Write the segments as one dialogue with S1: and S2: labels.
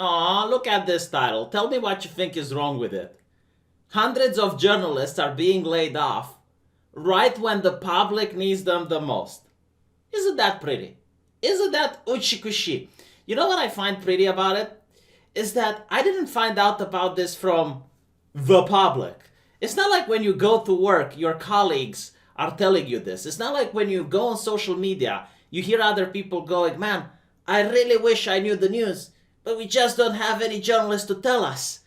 S1: Aw, look at this title. Tell me what you think is wrong with it. Hundreds of journalists are being laid off right when the public needs them the most. Isn't that pretty? Isn't that uchikushi? You know what I find pretty about it? Is that I didn't find out about this from the public. It's not like when you go to work, your colleagues are telling you this. It's not like when you go on social media, you hear other people going, man, I really wish I knew the news, but we just don't have any journalists to tell us.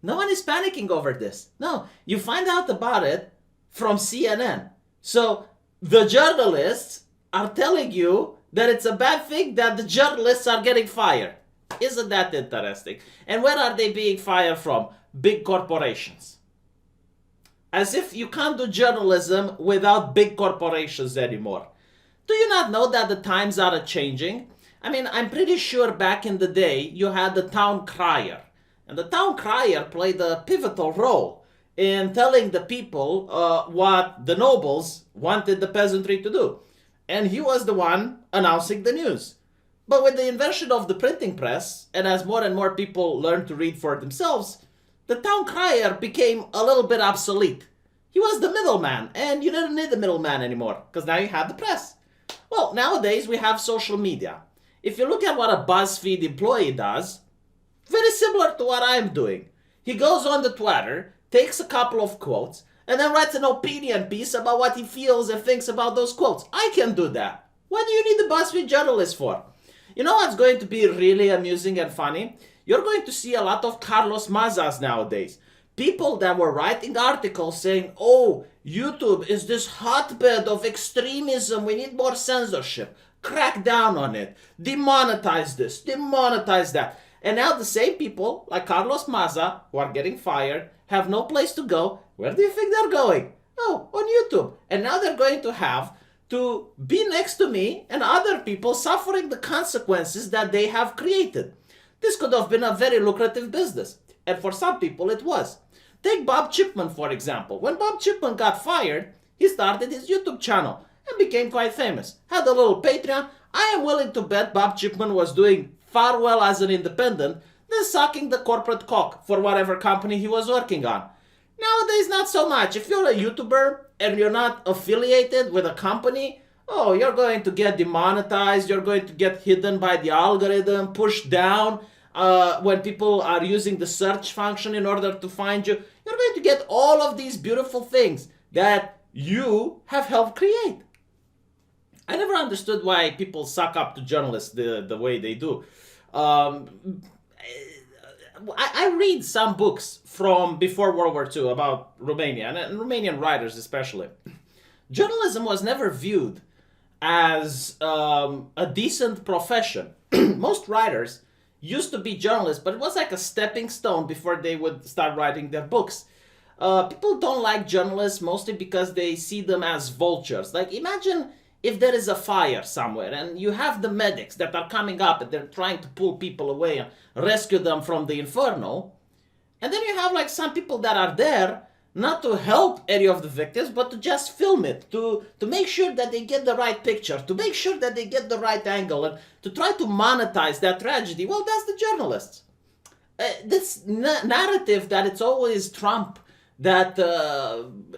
S1: No one is panicking over this. No, you find out about it from CNN. So the journalists are telling you that it's a bad thing that the journalists are getting fired. Isn't that interesting? And where are they being fired from? Big corporations. As if you can't do journalism without big corporations anymore. Do you not know that the times are changing? I mean, I'm pretty sure back in the day you had the town crier. And the town crier played a pivotal role in telling the people what the nobles wanted the peasantry to do. And he was the one announcing the news. But with the invention of the printing press, and as more and more people learned to read for themselves, the town crier became a little bit obsolete. He was the middleman, and you didn't need the middleman anymore, because now you had the press. Well, nowadays we have social media. If you look at what a BuzzFeed employee does, very similar to what I'm doing. He goes on the Twitter, takes a couple of quotes, and then writes an opinion piece about what he feels and thinks about those quotes. I can do that. What do you need the BuzzFeed journalist for? You know what's going to be really amusing and funny? You're going to see a lot of Carlos Mazas nowadays. People that were writing articles saying, oh, YouTube is this hotbed of extremism, we need more censorship. Crack down on it. Demonetize this, demonetize that. And now the same people, like Carlos Maza, who are getting fired, have no place to go. Where do you think they're going? Oh, on YouTube. And now they're going to have to be next to me and other people suffering the consequences that they have created. This could have been a very lucrative business. And for some people it was. Take Bob Chipman, for example. When Bob Chipman got fired, he started his YouTube channel and became quite famous. Had a little Patreon. I am willing to bet Bob Chipman was doing far well as an independent than sucking the corporate cock for whatever company he was working on. Nowadays, not so much. If you're a YouTuber and you're not affiliated with a company, oh, you're going to get demonetized, you're going to get hidden by the algorithm, pushed down when people are using the search function in order to find you. You're going to get all of these beautiful things that you have helped create. I never understood why people suck up to journalists the way they do. I read some books from before World War II about Romania, and Romanian writers especially. Journalism was never viewed as a decent profession. Most writers used to be journalists, but it was like a stepping stone before they would start writing their books. People don't like journalists mostly because they see them as vultures. Like, imagine if there is a fire somewhere and you have the medics that are coming up and they're trying to pull people away and rescue them from the inferno, and then you have like some people that are there not to help any of the victims but to just film it, to make sure that they get the right picture, to make sure that they get the right angle, and to try to monetize that tragedy. Well, that's the journalists. This narrative that it's always Trump that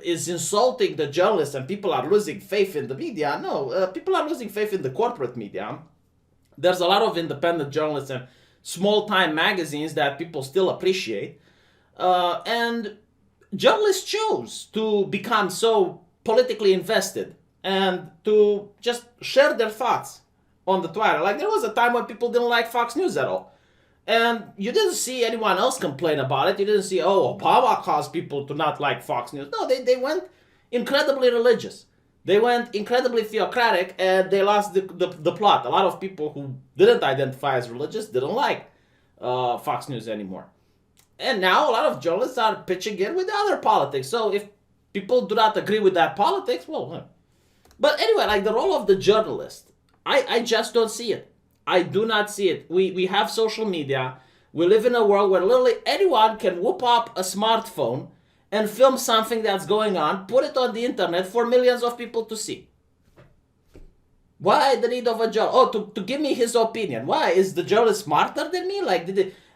S1: is insulting the journalists and people are losing faith in the media. No, people are losing faith in the corporate media. There's a lot of independent journalists and small-time magazines that people still appreciate. And journalists chose to become so politically invested and to just share their thoughts on the Twitter. Like, there was a time when people didn't like Fox News at all. And you didn't see anyone else complain about it. You didn't see, oh, Obama caused people to not like Fox News. No, they went incredibly religious. They went incredibly theocratic, and they lost the plot. A lot of people who didn't identify as religious didn't like Fox News anymore. And now a lot of journalists are pitching in with the other politics. So if people do not agree with that politics, well. But anyway, like the role of the journalist, I just don't see it. I do not see it. We have social media. We live in a world where literally anyone can whoop up a smartphone and film something that's going on, put it on the internet for millions of people to see. Why the need of a journalist? Oh, to give me his opinion. Why? Is the journalist smarter than me? Like,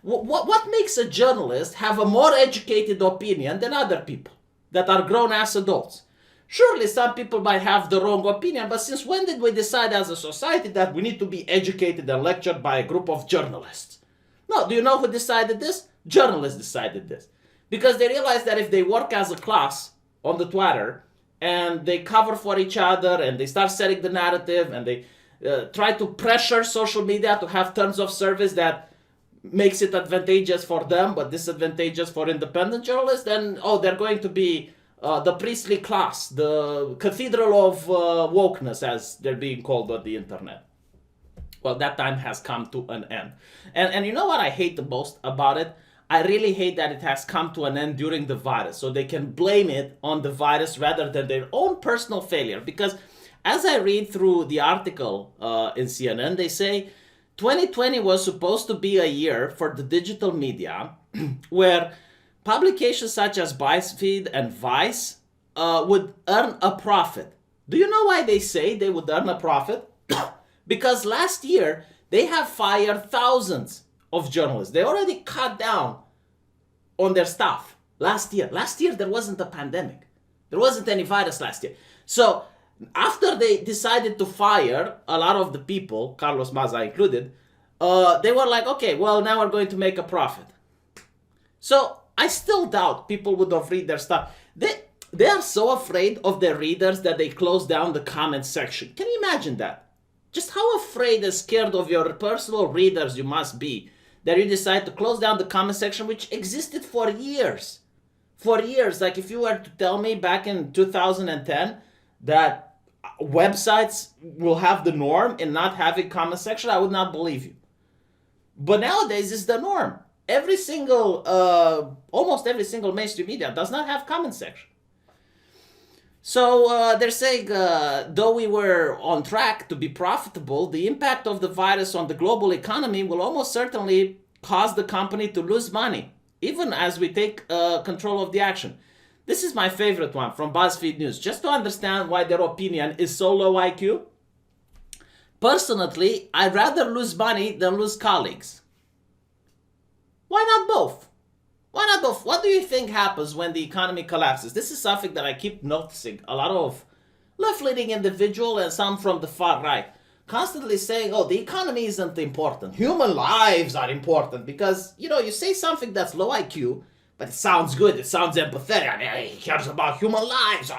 S1: What makes a journalist have a more educated opinion than other people that are grown-ass adults? Surely some people might have the wrong opinion, but since when did we decide as a society that we need to be educated and lectured by a group of journalists? No, do you know who decided this? Journalists decided this. Because they realized that if they work as a class on the Twitter and they cover for each other and they start setting the narrative and they try to pressure social media to have terms of service that makes it advantageous for them but disadvantageous for independent journalists, then they're going to be the priestly class, the cathedral of wokeness, as they're being called on the internet. Well, that time has come to an end. And you know what I hate the most about it? I really hate that it has come to an end during the virus, so they can blame it on the virus rather than their own personal failure. Because as I read through the article in CNN, they say 2020 was supposed to be a year for the digital media where publications such as BuzzFeed and Vice would earn a profit. Do you know why they say they would earn a profit? Because last year they have fired thousands of journalists. They already cut down on their staff last year. Last year there wasn't a pandemic. There wasn't any virus last year. So after they decided to fire a lot of the people, Carlos Maza included, they were like, okay, well, now we're going to make a profit. So I still doubt people would have read their stuff. They are so afraid of their readers that they close down the comment section. Can you imagine that? Just how afraid and scared of your personal readers you must be that you decide to close down the comment section, which existed for years. For years. Like if you were to tell me back in 2010 that websites will have the norm in not having comment section, I would not believe you. But nowadays it's the norm. Almost every single mainstream media does not have comment section. So they're saying, though we were on track to be profitable, the impact of the virus on the global economy will almost certainly cause the company to lose money, even as we take control of the action. This is my favorite one from BuzzFeed News, just to understand why their opinion is so low IQ. Personally, I'd rather lose money than lose colleagues. Why not both? Why not both? What do you think happens when the economy collapses? This is something that I keep noticing. A lot of left-leaning individuals and some from the far right constantly saying, the economy isn't important. Human lives are important because, you say something that's low IQ, but it sounds good. It sounds empathetic. I mean, he cares about human lives.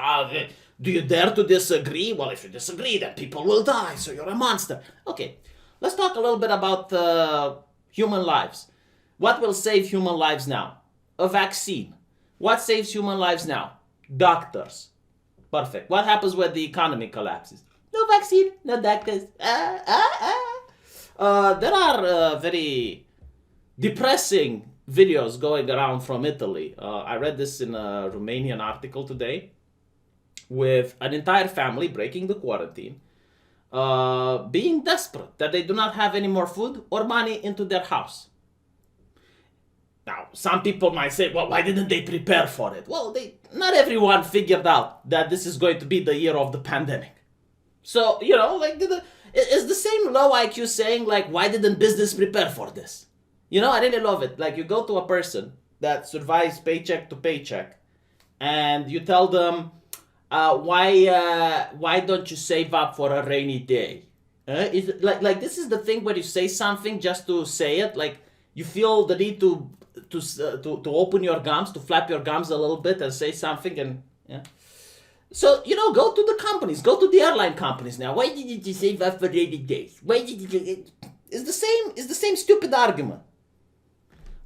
S1: Do you dare to disagree? Well, if you disagree, then people will die, so you're a monster. Okay, let's talk a little bit about human lives. What will save human lives now? A vaccine. What saves human lives now? Doctors. Perfect. What happens when the economy collapses? No vaccine, no doctors. There are very depressing videos going around from Italy. I read this in a Romanian article today with an entire family breaking the quarantine, being desperate that they do not have any more food or money into their house. Now, some people might say, well, why didn't they prepare for it? Well, not everyone figured out that this is going to be the year of the pandemic. So, it's the same low IQ saying, why didn't business prepare for this? I really love it. You go to a person that survives paycheck to paycheck and you tell them, why don't you save up for a rainy day? This is the thing where you say something just to say it, you feel the need to open your gums, to flap your gums a little bit and say something, and yeah. So go to the companies, go to the airline companies now. Why didn't you save up for rainy days? Why did you? It's the same stupid argument.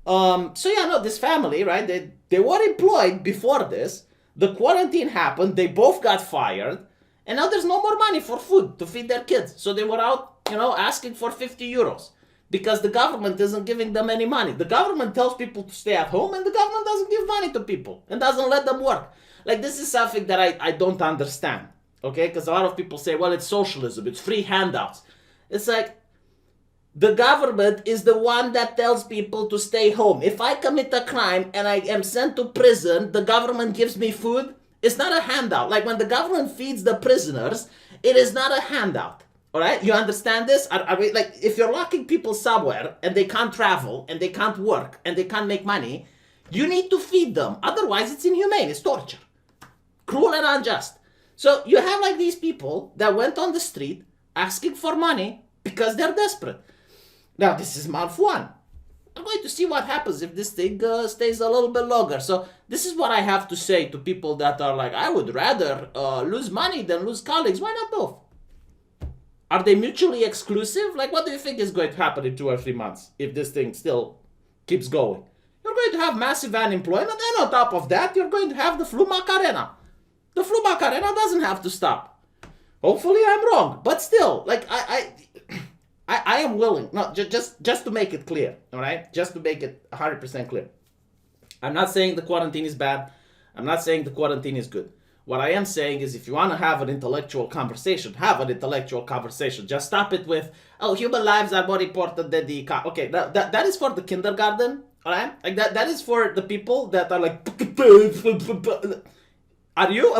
S1: This family, right? They were employed before this. The quarantine happened. They both got fired, and now there's no more money for food to feed their kids. So they were out, asking for 50 euros. Because the government isn't giving them any money. The government tells people to stay at home and the government doesn't give money to people and doesn't let them work. This is something that I don't understand, okay? Because a lot of people say, well, it's socialism, it's free handouts. It's the government is the one that tells people to stay home. If I commit a crime and I am sent to prison, the government gives me food. It's not a handout. When the government feeds the prisoners, it is not a handout. All right, you understand this? Are we, like, if you're locking people somewhere and they can't travel and they can't work and they can't make money, you need to feed them. Otherwise, it's inhumane. It's torture, cruel and unjust. So you have like these people that went on the street asking for money because they're desperate. Now this is month one. I'm going to see what happens if this thing stays a little bit longer. So this is what I have to say to people that are like, I would rather lose money than lose colleagues. Why not both? Are they mutually exclusive? Like, what do you think is going to happen in 2 or 3 months if this thing still keeps going? You're going to have massive unemployment, and on top of that, you're going to have the flu Macarena. The flu Macarena doesn't have to stop. Hopefully I'm wrong, but still, like, I am willing, no, just to make it clear, all right? Just to make it 100% clear. I'm not saying the quarantine is bad. I'm not saying the quarantine is good. What I am saying is, if you want to have an intellectual conversation, have an intellectual conversation. Just stop it with, oh, human lives are more important than the economy. Okay, that is for the kindergarten, all right? Like that is for the people that are like, are you?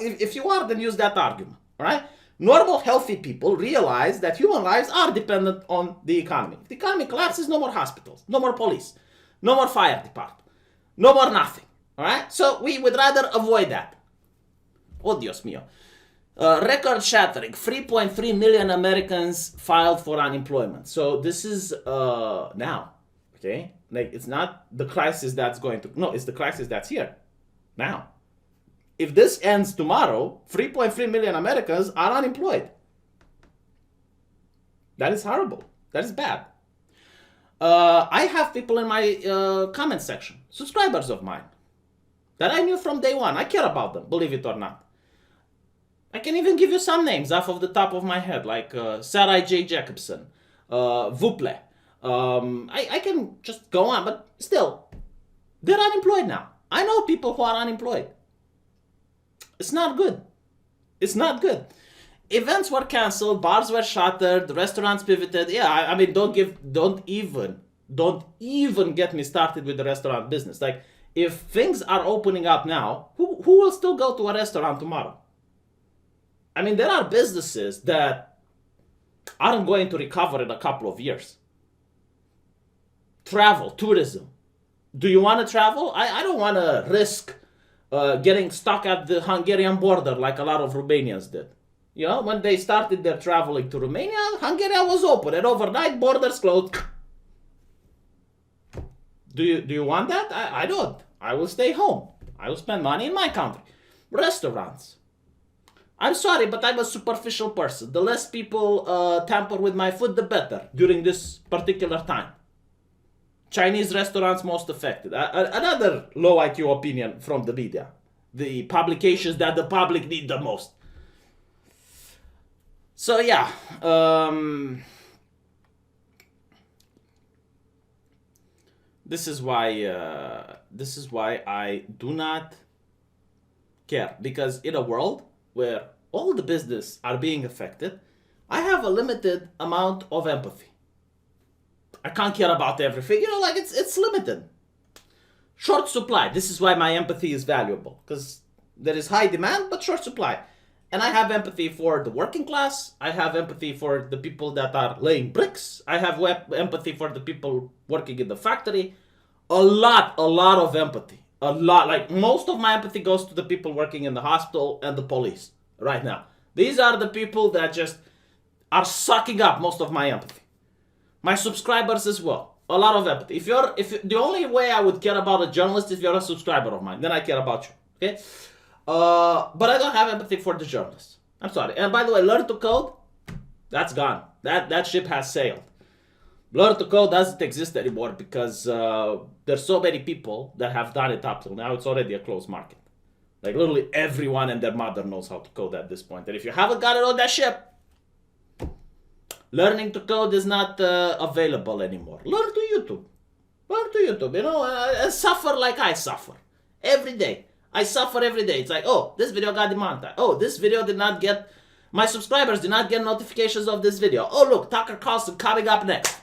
S1: If you are, then use that argument, all right? Normal, healthy people realize that human lives are dependent on the economy. If the economy collapses, no more hospitals, no more police, no more fire department, no more nothing. All right, so we would rather avoid that. Oh, Dios mío. Record-shattering. 3.3 million Americans filed for unemployment. So this is now, okay? Like, it's not the crisis that's going to... No, it's the crisis that's here, now. If this ends tomorrow, 3.3 million Americans are unemployed. That is horrible. That is bad. I have people in my comment section, subscribers of mine, that I knew from day one. I care about them, believe it or not. I can even give you some names off of the top of my head, like Sarah J. Jacobson, Vuple. I can just go on, but still, they're unemployed now. I know people who are unemployed. It's not good. It's not good. Events were canceled, bars were shuttered, restaurants pivoted. Yeah, I mean, don't even get me started with the restaurant business. Like, if things are opening up now, who will still go to a restaurant tomorrow? I mean, there are businesses that aren't going to recover in a couple of years. Travel, tourism. Do you want to travel? I don't want to risk getting stuck at the Hungarian border like a lot of Romanians did. You know, when they started their traveling to Romania, Hungary was open, and overnight borders closed. Do you want that? I don't. I will stay home. I will spend money in my country. Restaurants. I'm sorry, but I'm a superficial person. The less people tamper with my food, the better during this particular time. Chinese restaurants most affected. Another low IQ opinion from the media. The publications that the public need the most. So yeah, this is why I do not care, because in a world where all the business are being affected, I have a limited amount of empathy. I can't care about everything, you know, like it's limited. Short supply. This is why my empathy is valuable, because there is high demand but short supply. And I have empathy for the working class. I have empathy for the people that are laying bricks. I have empathy for the people working in the factory. A lot of empathy. A lot. Like, most of my empathy goes to the people working in the hospital and the police right now. These are the people that just are sucking up most of my empathy. My subscribers as well. A lot of empathy. If the only way I would care about a journalist is if you're a subscriber of mine, then I care about you. Okay? But I don't have empathy for the journalists. I'm sorry. And by the way, learn to code, that's gone. That ship has sailed. Learn to code doesn't exist anymore because there's so many people that have done it up till now. It's already a closed market. Like, literally everyone and their mother knows how to code at this point. And if you haven't got it on that ship, learning to code is not available anymore. Learn to YouTube. Learn to YouTube, you know, and suffer like I suffer every day. I suffer every day. It's like, oh, this video got demonetized. Oh, this video did not get, my subscribers did not get notifications of this video. Oh, look, Tucker Carlson coming up next.